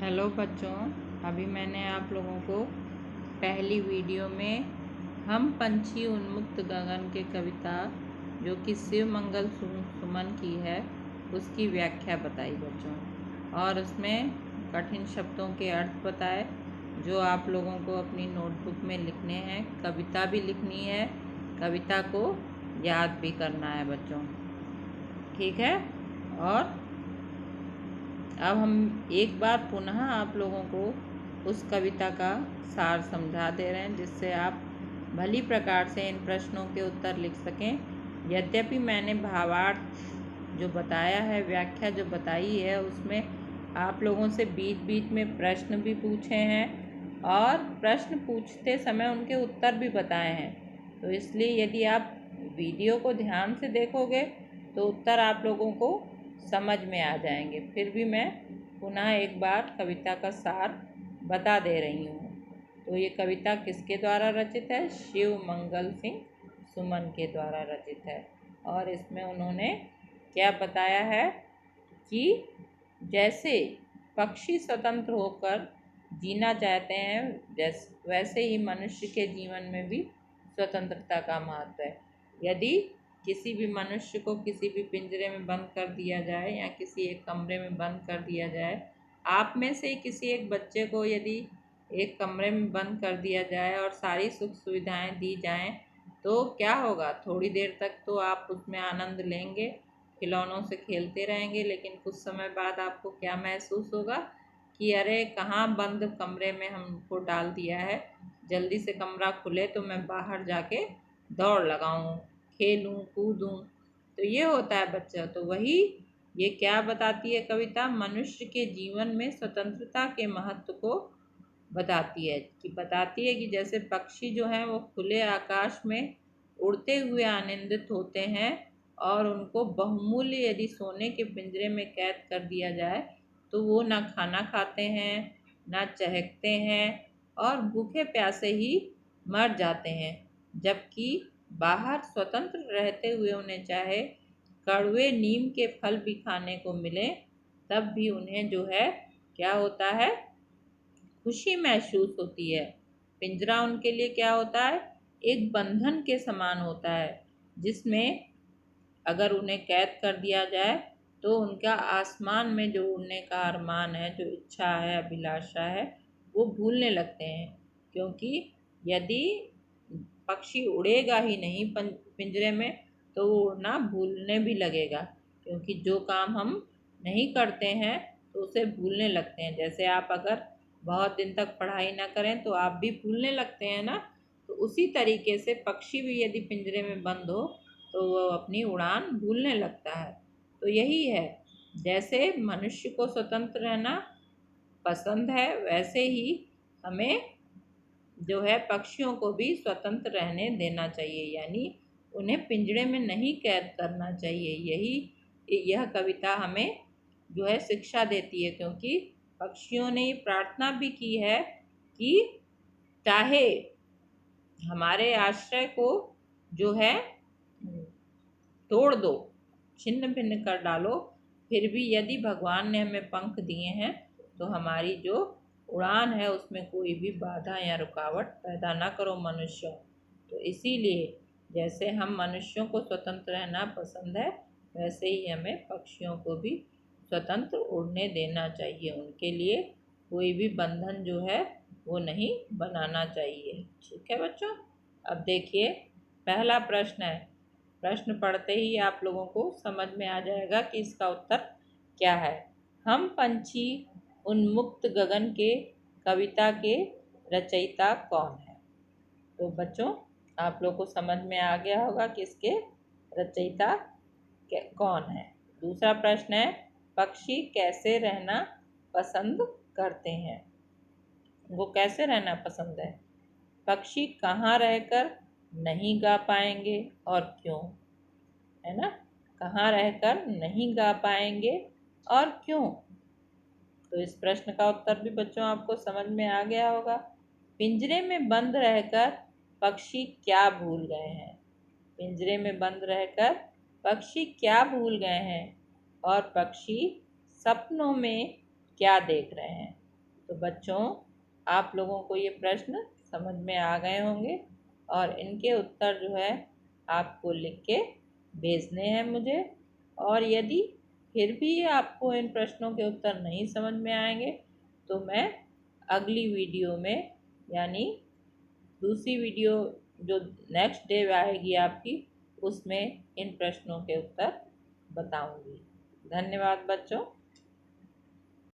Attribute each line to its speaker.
Speaker 1: Hello बच्चों, अभी मैंने आप लोगों को पहली वीडियो में हम पंछी उन्मुक्त गगन के कविता जो कि शिव मंगल सुमन की है उसकी व्याख्या बताई बच्चों, और उसमें कठिन शब्दों के अर्थ बताए जो आप लोगों को अपनी नोटबुक में लिखने हैं। कविता भी लिखनी है, कविता को याद भी करना है बच्चों, ठीक है। और अब हम एक बार पुनः आप लोगों को उस कविता का सार समझा दे रहे हैं, जिससे आप भली प्रकार से इन प्रश्नों के उत्तर लिख सकें। यद्यपि मैंने भावार्थ जो बताया है, व्याख्या जो बताई है, उसमें आप लोगों से बीच बीच में प्रश्न भी पूछे हैं और प्रश्न पूछते समय उनके उत्तर भी बताए हैं। तो इसलिए यदि आप वीडियो को ध्यान से देखोगे तो उत्तर आप लोगों को समझ में आ जाएंगे। फिर भी मैं पुनः एक बार कविता का सार बता दे रही हूँ। तो ये कविता किसके द्वारा रचित है? शिव मंगल सिंह सुमन के द्वारा रचित है। और इसमें उन्होंने क्या बताया है कि जैसे पक्षी स्वतंत्र होकर जीना चाहते हैं, वैसे ही मनुष्य के जीवन में भी स्वतंत्रता का महत्व है। यदि किसी भी मनुष्य को किसी भी पिंजरे में बंद कर दिया जाए या किसी एक कमरे में बंद कर दिया जाए, आप में से किसी एक बच्चे को यदि एक कमरे में बंद कर दिया जाए और सारी सुख सुविधाएं दी जाएं, तो क्या होगा? थोड़ी देर तक तो आप उसमें आनंद लेंगे, खिलौनों से खेलते रहेंगे, लेकिन कुछ समय बाद आपको क्या महसूस होगा कि अरे कहाँ बंद कमरे में हमको डाल दिया है, जल्दी से कमरा खुले तो मैं बाहर जाके दौड़ लगाऊं, खेलूं, कूदूं। तो ये होता है बच्चा। तो वही ये क्या बताती है कविता? मनुष्य के जीवन में स्वतंत्रता के महत्व को बताती है कि जैसे पक्षी जो हैं वो खुले आकाश में उड़ते हुए आनंदित होते हैं, और उनको बहुमूल्य यदि सोने के पिंजरे में कैद कर दिया जाए तो वो ना खाना खाते हैं, ना चहकते हैं और भूखे प्यासे ही मर जाते हैं। जबकि बाहर स्वतंत्र रहते हुए उन्हें चाहे कड़वे नीम के फल भी खाने को मिले, तब भी उन्हें जो है क्या होता है? खुशी महसूस होती है। पिंजरा उनके लिए क्या होता है? एक बंधन के समान होता है, जिसमें अगर उन्हें कैद कर दिया जाए तो उनका आसमान में जो उड़ने का अरमान है, जो इच्छा है, अभिलाषा है, वो भूलने लगते हैं। क्योंकि यदि पक्षी उड़ेगा ही नहीं पिंजरे में तो वो उड़ना भूलने भी लगेगा, क्योंकि जो काम हम नहीं करते हैं तो उसे भूलने लगते हैं। जैसे आप अगर बहुत दिन तक पढ़ाई ना करें तो आप भी भूलने लगते हैं ना। तो उसी तरीके से पक्षी भी यदि पिंजरे में बंद हो तो वो अपनी उड़ान भूलने लगता है। तो यही है, जैसे मनुष्य को स्वतंत्र रहना पसंद है, वैसे ही हमें जो है पक्षियों को भी स्वतंत्र रहने देना चाहिए, यानी उन्हें पिंजरे में नहीं कैद करना चाहिए। यह कविता हमें जो है शिक्षा देती है, क्योंकि पक्षियों ने ये प्रार्थना भी की है कि चाहे हमारे आश्रय को जो है तोड़ दो, छिन्न भिन्न कर डालो, फिर भी यदि भगवान ने हमें पंख दिए हैं तो हमारी जो उड़ान है उसमें कोई भी बाधा या रुकावट पैदा ना करो मनुष्यों। तो इसीलिए जैसे हम मनुष्यों को स्वतंत्र रहना पसंद है, वैसे ही हमें पक्षियों को भी स्वतंत्र उड़ने देना चाहिए। उनके लिए कोई भी बंधन जो है वो नहीं बनाना चाहिए। ठीक है बच्चों, अब देखिए पहला प्रश्न है। प्रश्न पढ़ते ही आप लोगों को समझ में आ जाएगा कि इसका उत्तर क्या है। हम पंछी उन्मुक्त गगन के कविता के रचयिता कौन है? तो बच्चों आप लोग को समझ में आ गया होगा कि इसके रचयिता कौन है। दूसरा प्रश्न है, पक्षी कैसे रहना पसंद करते हैं? वो कैसे रहना पसंद है? पक्षी कहाँ रहकर नहीं गा पाएंगे और क्यों? है ना, कहाँ रहकर नहीं गा पाएंगे और क्यों? तो इस प्रश्न का उत्तर भी बच्चों आपको समझ में आ गया होगा। पिंजरे में बंद रहकर पक्षी क्या भूल गए हैं? पिंजरे में बंद रहकर पक्षी क्या भूल गए हैं और पक्षी सपनों में क्या देख रहे हैं? तो बच्चों, आप लोगों को ये प्रश्न समझ में आ गए होंगे और इनके उत्तर जो है आपको लिख के भेजने हैं मुझे। और यदि फिर भी आपको इन प्रश्नों के उत्तर नहीं समझ में आएंगे तो मैं अगली वीडियो में, यानी दूसरी वीडियो जो नेक्स्ट डे आएगी आपकी, उसमें इन प्रश्नों के उत्तर बताऊंगी। धन्यवाद बच्चों।